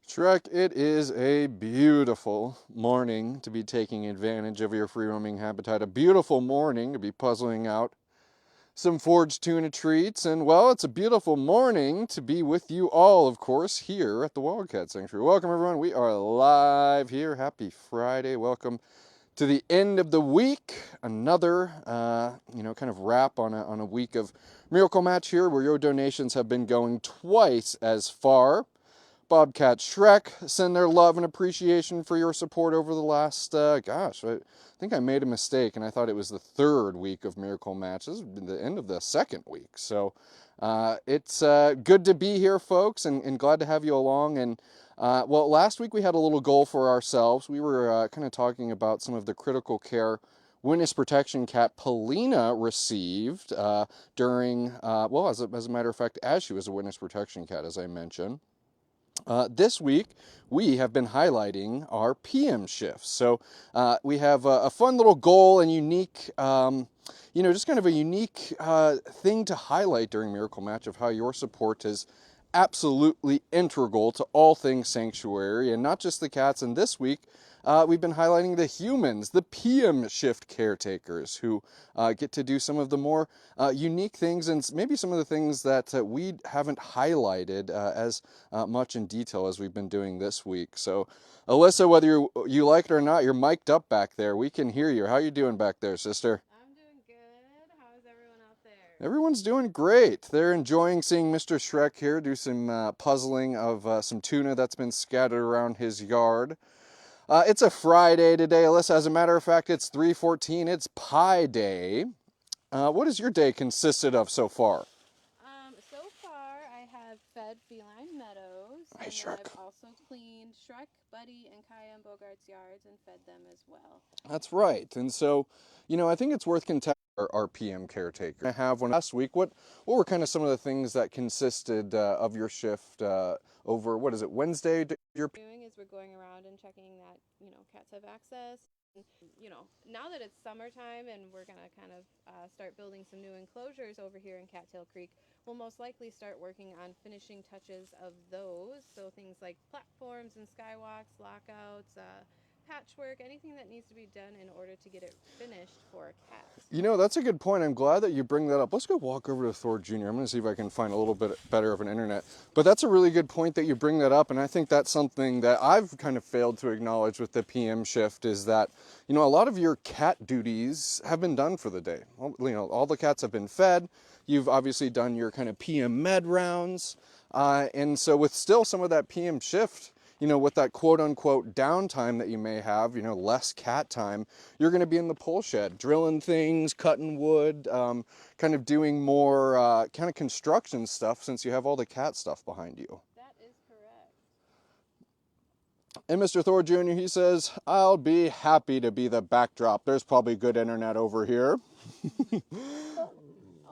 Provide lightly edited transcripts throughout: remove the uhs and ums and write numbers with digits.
Shrek, it is a beautiful morning to be taking advantage of your free roaming habitat. A beautiful morning to be puzzling out some foraged tuna treats. And, well, it's a beautiful morning to be with you all, of course, here at the Wildcat Sanctuary. Welcome, everyone. We are live here. Happy Friday. Welcome to the end of the week. Another, kind of wrap on a week of Miracle Match here, where your donations have been going twice as far. Bobcat Shrek send their love and appreciation for your support over the last, I think I made a mistake and I thought it was the third week of Miracle Match. This has been the end of the second week. So it's good to be here, folks, and glad to have you along. And last week we had a little goal for ourselves. We were kind of talking about some of the critical care witness protection cat Polina received during, as a matter of fact, as she was a witness protection cat, as I mentioned. This week, we have been highlighting our PM shifts. So we have a fun little goal and unique, just kind of a unique thing to highlight during Miracle Match of how your support is absolutely integral to all things sanctuary, and not just the cats. And this week, we've been highlighting the humans, the PM shift caretakers, who get to do some of the more unique things and maybe some of the things that we haven't highlighted as much in detail as we've been doing this week. So, Alyssa, whether you like it or not, you're mic'd up back there. We can hear you. How you doing back there, sister? I'm doing good. How is everyone out there? Everyone's doing great. They're enjoying seeing Mr. Shrek here do some puzzling of some tuna that's been scattered around his yard. It's a Friday today, Alyssa. As a matter of fact, it's 3/14. It's Pie Day. What has your day consisted of so far? So far I have fed Feline Meadows, Hi, and then Shrek. I've also cleaned Shrek, Buddy, and Kaya and Bogart's yards and fed them as well. That's right. And so, I think it's worth contextualizing our PM caretaker. I have one last week. What were kind of some of the things that consisted of your shift over, what is it, Wednesday? Your Doing is we're going around and checking that, cats have access. And, now that it's summertime and we're going to kind of start building some new enclosures over here in Cattail Creek, we'll most likely start working on finishing touches of those. So things like platforms and skywalks, lockouts, patchwork, anything that needs to be done in order to get it finished for a cat. That's a good point. I'm glad that you bring that up. Let's go walk over to Thor Jr. I'm going to see if I can find a little bit better of an internet. But that's a really good point that you bring that up, and I think that's something that I've kind of failed to acknowledge with the PM shift is that, a lot of your cat duties have been done for the day. All the cats have been fed. You've obviously done your kind of PM med rounds. And so with still some of that PM shift, with that quote unquote downtime that you may have, less cat time, you're going to be in the pole shed, drilling things, cutting wood, kind of doing more kind of construction stuff since you have all the cat stuff behind you. That is correct. And Mr. Thor Jr., he says, I'll be happy to be the backdrop. There's probably good internet over here.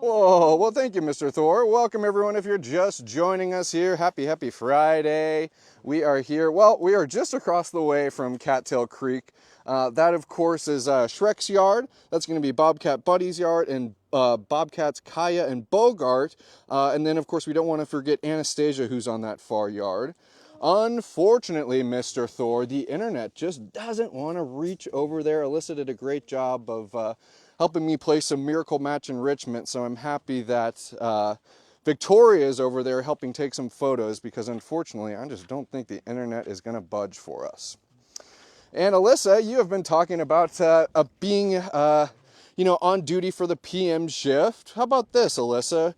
Oh, well, thank you, Mr. Thor. Welcome, everyone. If you're just joining us here, happy Friday. We are here. Well, we are just across the way from Cattail Creek. That, of course, is Shrek's yard. That's going to be Bobcat Buddy's yard and Bobcats Kaya and Bogart. And then, of course, we don't want to forget Anastasia, who's on that far yard. Unfortunately, Mr. Thor, the internet just doesn't want to reach over there. Alyssa did a great job of helping me play some Miracle Match enrichment, so I'm happy that Victoria is over there helping take some photos, because unfortunately I just don't think the internet is going to budge for us. And Alyssa, you have been talking about being on duty for the PM shift. How about this, Alyssa?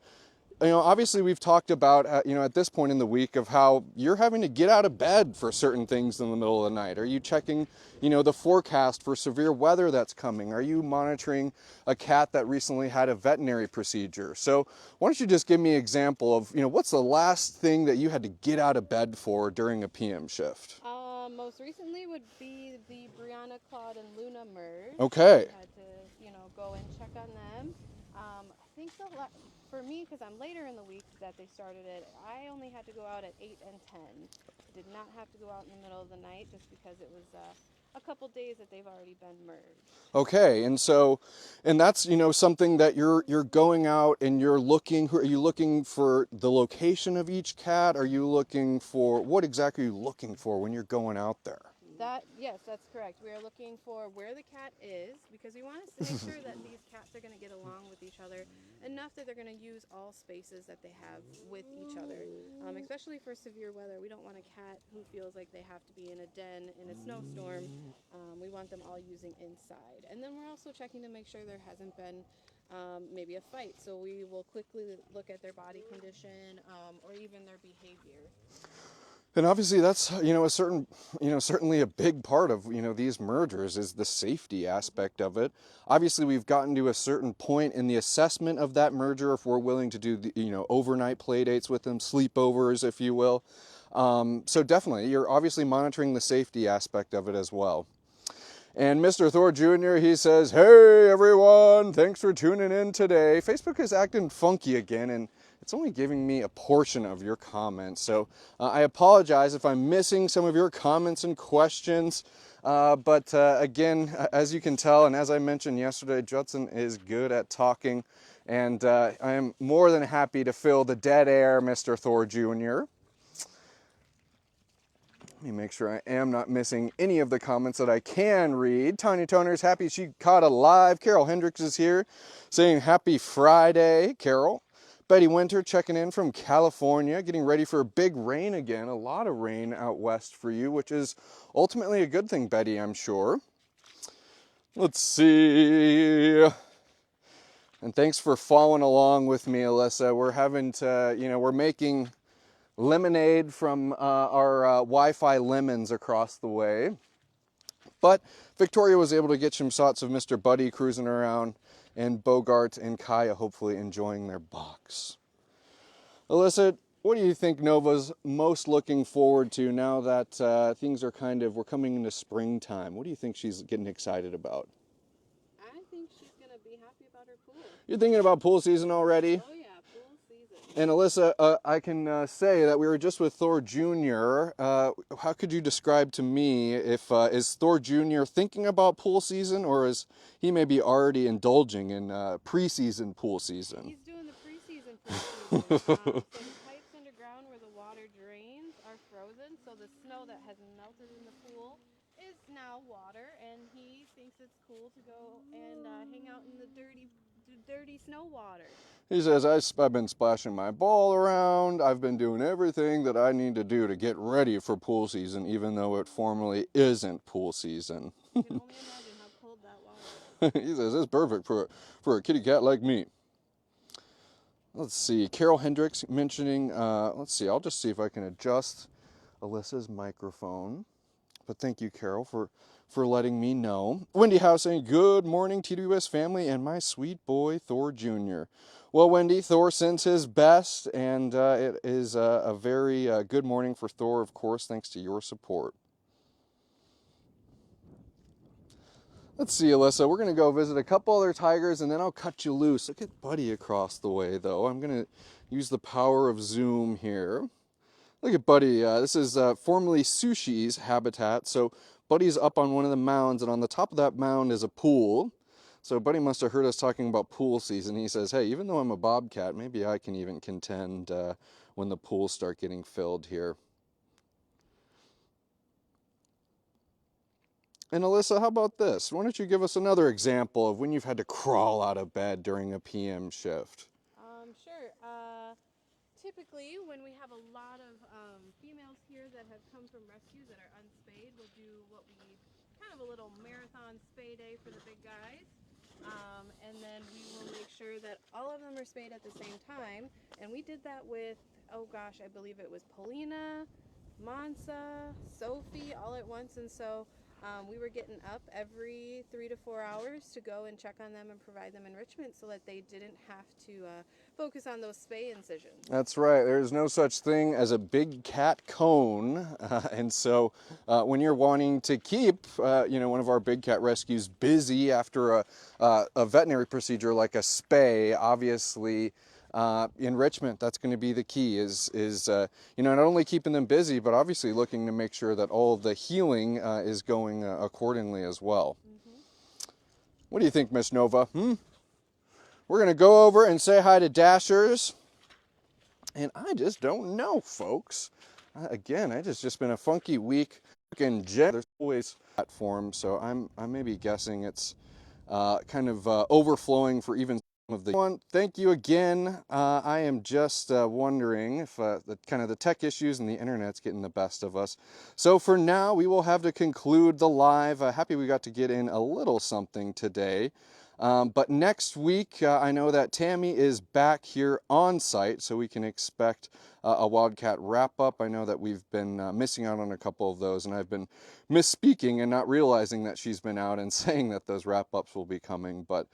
Obviously we've talked about, at this point in the week of how you're having to get out of bed for certain things in the middle of the night. Are you checking, the forecast for severe weather that's coming? Are you monitoring a cat that recently had a veterinary procedure? So why don't you just give me an example of, what's the last thing that you had to get out of bed for during a PM shift? Most recently would be the Brianna, Claude, and Luna merge. Okay. I had to, go and check on them. I think for me, because I'm later in the week that they started it, I only had to go out at 8 and 10. I did not have to go out in the middle of the night just because it was a couple days that they've already been merged. Okay, and so, and that's, you know, something that you're going out and you're looking. Are you looking for the location of each cat? Are you looking for what exactly are you looking for when you're going out there? Yes, that's correct. We are looking for where the cat is because we want us to make sure that these cats are going to get along with each other enough that they're going to use all spaces that they have with each other. Especially for severe weather, we don't want a cat who feels like they have to be in a den in a snowstorm. We want them all using inside. And then we're also checking to make sure there hasn't been maybe a fight. So we will quickly look at their body condition or even their behavior. And obviously that's, you know, certainly a big part of, you know, these mergers is the safety aspect of it. Obviously we've gotten to a certain point in the assessment of that merger if we're willing to do, you know, overnight play dates with them, sleepovers, if you will. So definitely, you're obviously monitoring the safety aspect of it as well. And Mr. Thor Jr., he says, "Hey everyone, thanks for tuning in today. Facebook is acting funky again, and it's only giving me a portion of your comments. So I apologize if I'm missing some of your comments and questions. But again, as you can tell, and as I mentioned yesterday, Judson is good at talking. And I am more than happy to fill the dead air, Mr. Thor Jr. Let me make sure I am not missing any of the comments that I can read. Tanya Toner's happy she caught a live. Carol Hendricks is here saying happy Friday, Carol. Betty Winter checking in from California, getting ready for a big rain again. A lot of rain out west for you, which is ultimately a good thing, Betty, I'm sure. Let's see. And thanks for following along with me, Alyssa. We're having to, you know, we're making lemonade from our Wi-Fi lemons across the way. But Victoria was able to get some shots of Mr. Buddy cruising around and Bogart and Kaya hopefully enjoying their box. Alyssa, what do you think Nova's most looking forward to now that things are we're coming into springtime? What do you think she's getting excited about? I think she's going to be happy about her pool. You're thinking about pool season already? Oh yeah, pool season. And Alyssa, I can say that we were just with Thor Jr. How could you describe to me if is Thor Jr. thinking about pool season, or is he maybe already indulging in preseason pool season? He's doing the preseason pool season. So the pipes underground where the water drains are frozen, so the snow that has melted in the pool is now water, and he thinks it's cool to go and hang out in the dirty snow water. He says, I've been splashing my ball around. I've been doing everything that I need to do to get ready for pool season, even though it formally isn't pool season. You can only imagine how cold that water is. He says, it's perfect for a kitty cat like me. Let's see, Carol Hendricks mentioning, let's see, I'll just see if I can adjust Alyssa's microphone. But thank you, Carol, for letting me know. Wendy House saying, good morning, TWS family and my sweet boy, Thor Jr. Well, Wendy, Thor sends his best, and it is a very good morning for Thor, of course, thanks to your support. Let's see, Alyssa, we're going to go visit a couple other tigers, and then I'll cut you loose. Look at Buddy across the way, though. I'm going to use the power of Zoom here. Look at Buddy. This is formerly Sushi's habitat. So Buddy's up on one of the mounds, and on the top of that mound is a pool. So Buddy must have heard us talking about pool season. He says, hey, even though I'm a bobcat, maybe I can even contend when the pools start getting filled here. And Alyssa, how about this? Why don't you give us another example of when you've had to crawl out of bed during a PM shift? Sure. Typically, when we have a lot of females here that have come from rescues that are unspayed, we'll do what we kind of a little marathon spay day for the big guys. And then we will make sure that all of them are spayed at the same time. And we did that with, oh gosh, I believe it was Polina, Mansa, Sophie, all at once. And so we were getting up every 3 to 4 hours to go and check on them and provide them enrichment so that they didn't have to focus on those spay incisions. That's right. There's no such thing as a big cat cone. And so when you're wanting to keep, one of our big cat rescues busy after a veterinary procedure like a spay, obviously enrichment. That's going to be the key. Not only keeping them busy, but obviously looking to make sure that all of the healing is going accordingly as well. Mm-hmm. What do you think, Miss Nova? We're going to go over and say hi to Dashers. And I just don't know, folks. Again, it's just been a funky week. There's always platform, so I may be guessing it's kind of overflowing for even some of the. Thank you again. I am just wondering if the tech issues and the internet's getting the best of us. So for now, we will have to conclude the live. Happy we got to get in a little something today. But next week, I know that Tammy is back here on site, so we can expect a Wildcat wrap-up. I know that we've been missing out on a couple of those, and I've been misspeaking and not realizing that she's been out and saying that those wrap-ups will be coming. But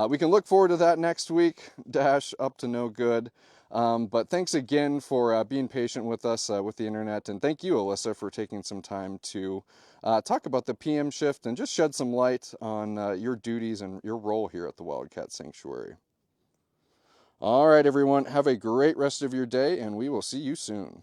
we can look forward to that next week. Dash up to no good. But thanks again for being patient with us with the internet, and thank you, Alyssa, for taking some time to talk about the PM shift and just shed some light on your duties and your role here at the Wildcat Sanctuary. All right, everyone, have a great rest of your day, and we will see you soon.